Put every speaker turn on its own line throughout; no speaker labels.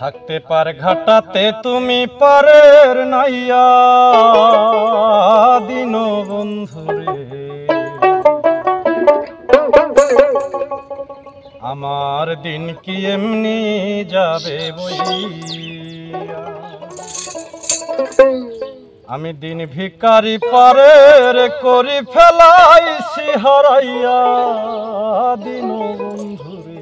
থাকতে পার ঘাটাতে তুমি পারের নাইয়া দিন বন্ধুরে আমার দিন কি এমনি যাবে বইয়া আমি দিন ভিখারি পারের করি ফেলাইছি হারাইয়া দিন বন্ধুরে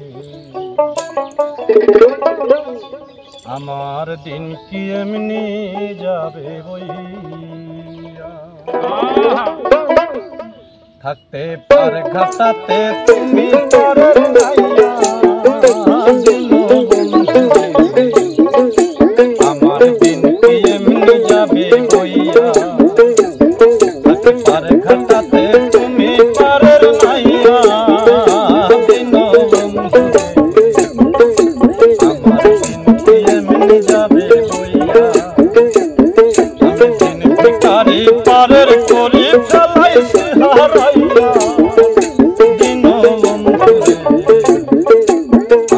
আমার দিন কি এমনি যাবে বইয়া থাকতে পার ঘাটাতে তুমি পারের নাইয়া দিন বন্ধুরে আমার দিন কি এমনি যাবে বইয়া থাকতে পার ঘাটাতে তুমি পারের নাইয়া দিন বন্ধুরে আমার দিন কি এমনি যাবে বইয়া আমি দিন ভিখারি পারের করি ফেলাইছি হারাইয়া দিন বন্ধুরে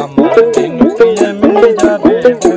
আমার দিন কি এমনি যাবে বইয়া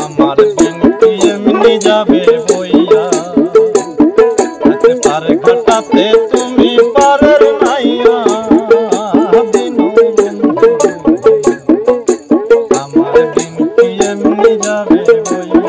আমার দিন কি এমনি যাবে বইয়া থাকতে পার ঘাটাতে তুমি পারের নাইয়া দিন বন্ধুরে আমার দিন কি এমনি যাবে বইয়া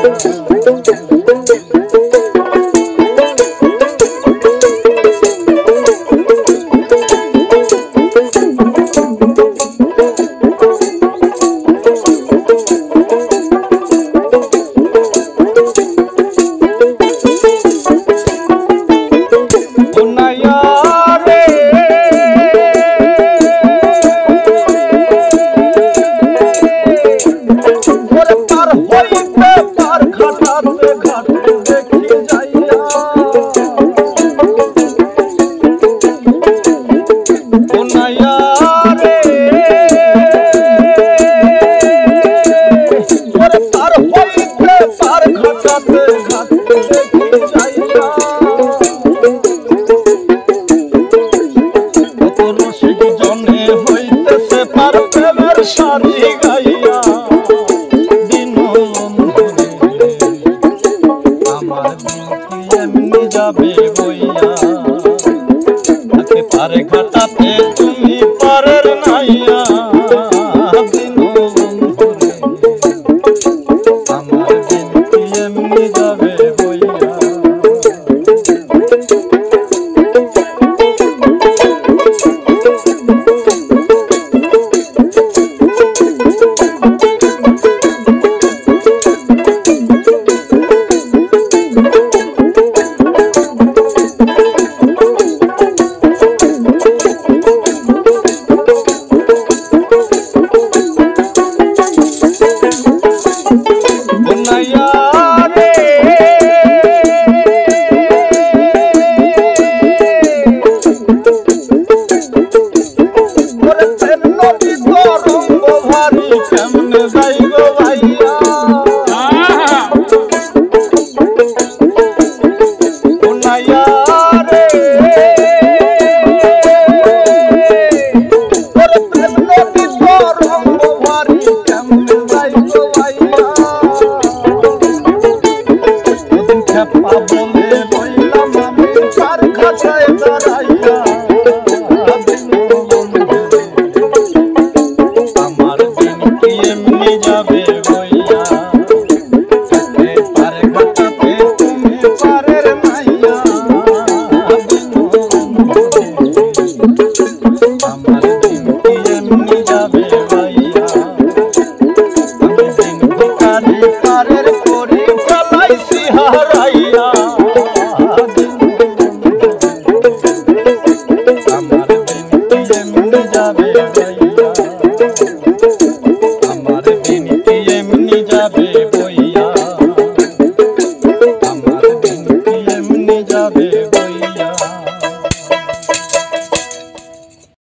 সারি গাইয়া দিন বন্ধুরে আমার দিন কি এমনি যাবে বইয়া থাকতে পারে ঘাটাতে তুমি পারের নাইয়া দিন বন্ধুরে আমার দিন কি এমনি যাবে বইয়া